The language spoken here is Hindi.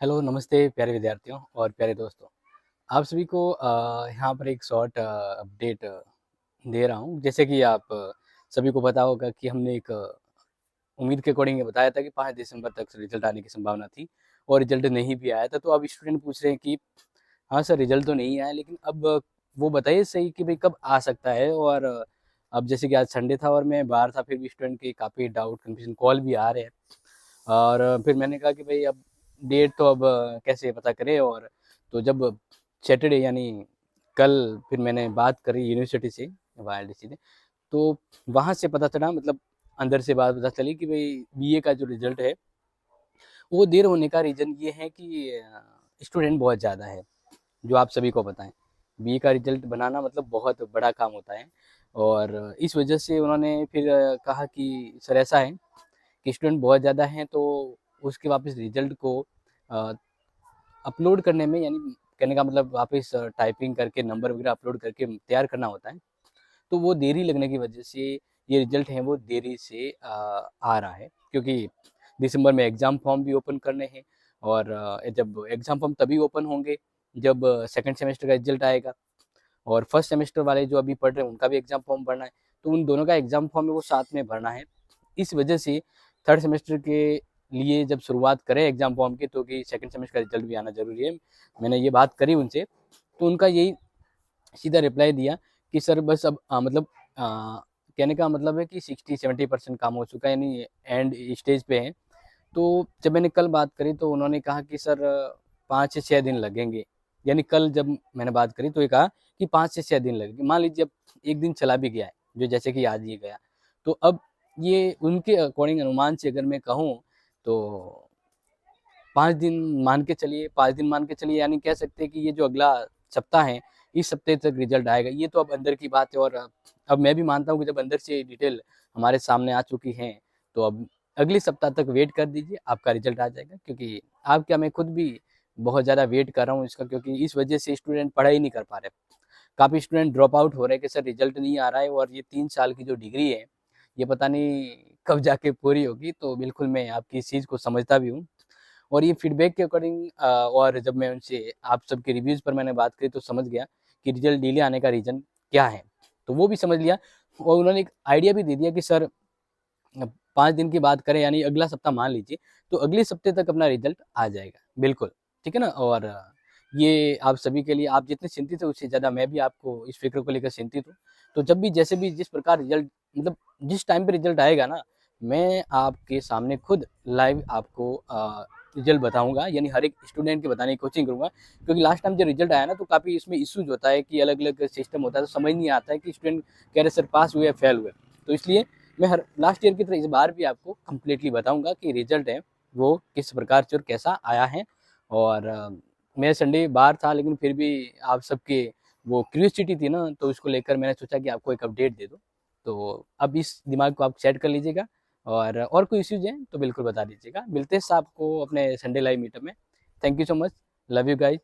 हेलो, नमस्ते प्यारे विद्यार्थियों और प्यारे दोस्तों। आप सभी को यहाँ पर एक शॉर्ट अपडेट दे रहा हूँ। जैसे कि आप सभी को पता होगा कि हमने एक उम्मीद के अकॉर्डिंग ये बताया था कि 5 दिसंबर तक रिजल्ट आने की संभावना थी और रिजल्ट नहीं भी आया था। तो अब स्टूडेंट पूछ रहे हैं कि हाँ सर, रिजल्ट तो नहीं आया, लेकिन अब वो बताइए सही कि भई कब आ सकता है। और अब जैसे कि आज संडे था और मैं बाहर था, फिर भी स्टूडेंट के काफ़ी डाउट, कन्फ्यूजन कॉल भी आ रहे हैं। और फिर मैंने कहा कि भई अब डेट तो अब कैसे पता करें। और तो जब सैटरडे यानी कल फिर मैंने बात करी यूनिवर्सिटी से, वाईएलटीसी से, तो वहाँ से पता चला, मतलब अंदर से बात पता चली कि भई बीए का जो रिज़ल्ट है, वो देर होने का रीज़न ये है कि स्टूडेंट बहुत ज़्यादा है, जो आप सभी को पता है। बीए का रिज़ल्ट बनाना मतलब बहुत बड़ा काम होता है और इस वजह से उन्होंने फिर कहा कि सर ऐसा है कि स्टूडेंट बहुत ज़्यादा हैं, तो उसके वापस रिज़ल्ट को अ, अपलोड करने में, यानी कहने का मतलब वापस टाइपिंग करके नंबर वगैरह अपलोड करके तैयार करना होता है। तो वो देरी लगने की वजह से ये रिज़ल्ट है वो देरी से आ रहा है, क्योंकि दिसंबर में एग्ज़ाम फॉर्म भी ओपन करने हैं। और जब एग्ज़ाम फॉर्म तभी ओपन होंगे जब सेकंड सेमेस्टर का रिज़ल्ट आएगा, और फर्स्ट सेमेस्टर वाले जो अभी पढ़ रहे हैं उनका भी एग्ज़ाम फॉर्म भरना है। तो उन दोनों का एग्ज़ाम फॉर्म है वो साथ में भरना है। इस वजह से थर्ड सेमेस्टर के लिए जब शुरुआत करें एग्ज़ाम फॉर्म की, तो कि सेकंड सेमेस्टर का रिज़ल्ट भी आना ज़रूरी है। मैंने ये बात करी उनसे, तो उनका यही सीधा रिप्लाई दिया कि सर बस अब मतलब कहने का मतलब है कि 60-70% काम हो चुका है, यानी एंड स्टेज पे है। तो जब मैंने कल बात करी तो उन्होंने कहा कि सर 5 से 6 दिन लगेंगे। यानी कल जब मैंने बात करी तो ये कहा कि 5 से 6 दिन लगेंगे। मान लीजिए अब 1 दिन चला भी गया है, जो जैसे कि आज ये गया। तो अब ये उनके अकॉर्डिंग अनुमान से अगर मैं कहूँ तो 5 दिन मान के चलिए, 5 दिन मान के चलिए, यानी कह सकते हैं कि ये जो अगला सप्ताह है, इस सप्ताह तक रिज़ल्ट आएगा। ये तो अब अंदर की बात है। और अब मैं भी मानता हूँ कि जब अंदर से डिटेल हमारे सामने आ चुकी है, तो अब अगले सप्ताह तक वेट कर दीजिए, आपका रिज़ल्ट आ जाएगा। क्योंकि आप क्या, मैं खुद भी बहुत ज़्यादा वेट कर रहा हूँ इसका, क्योंकि इस वजह से स्टूडेंट पढ़ाई नहीं कर पा रहे। काफ़ी स्टूडेंट ड्रॉप आउट हो रहे हैं कि सर रिज़ल्ट नहीं आ रहा है और ये 3 साल की जो डिग्री है, ये पता नहीं कब जाके पूरी होगी। तो बिल्कुल मैं आपकी इस चीज़ को समझता भी हूँ। और ये फीडबैक के अकॉर्डिंग और जब मैं उनसे आप सबके रिव्यूज़ पर मैंने बात करी तो समझ गया कि रिज़ल्ट डिले आने का रीज़न क्या है। तो वो भी समझ लिया और उन्होंने एक आइडिया भी दे दिया कि सर 5 दिन की बात करें, यानी अगला सप्ताह मान लीजिए, तो अगले सप्ते तक अपना रिज़ल्ट आ जाएगा। बिल्कुल, ठीक है ना? और ये आप सभी के लिए, आप जितने चिंतित हैं उससे ज़्यादा मैं भी आपको इस फ़िक्र को लेकर चिंतित हूँ। तो जब भी जैसे भी जिस प्रकार रिज़ल्ट, मतलब जिस टाइम पे रिज़ल्ट आएगा ना, मैं आपके सामने खुद लाइव आपको रिज़ल्ट बताऊँगा, यानी हर एक स्टूडेंट के बताने की कोशिश करूँगा। क्योंकि लास्ट टाइम जब रिज़ल्ट आया ना, तो काफ़ी इसमें इश्यूज़ होता है कि अलग-अलग सिस्टम होता है, तो समझ नहीं आता है कि स्टूडेंट कह रहे सर पास हुए या फेल हुए। तो इसलिए मैं हर लास्ट ईयर की तरह इस बार भी आपको कंप्लीटली बताऊँगा कि रिज़ल्ट है वो किस प्रकार से और कैसा आया है। और मैं संडे बाहर था, लेकिन फिर भी आप सबके वो क्यूरियोसिटी थी ना, तो उसको लेकर मैंने सोचा कि आपको एक अपडेट दे दूँ। तो अब इस दिमाग को आप सेट कर लीजिएगा। और कोई इश्यूज़ हैं तो बिल्कुल बता दीजिएगा। मिलते हैं आपको अपने संडे लाइव मीटअप में। Thank you so much. Love you guys.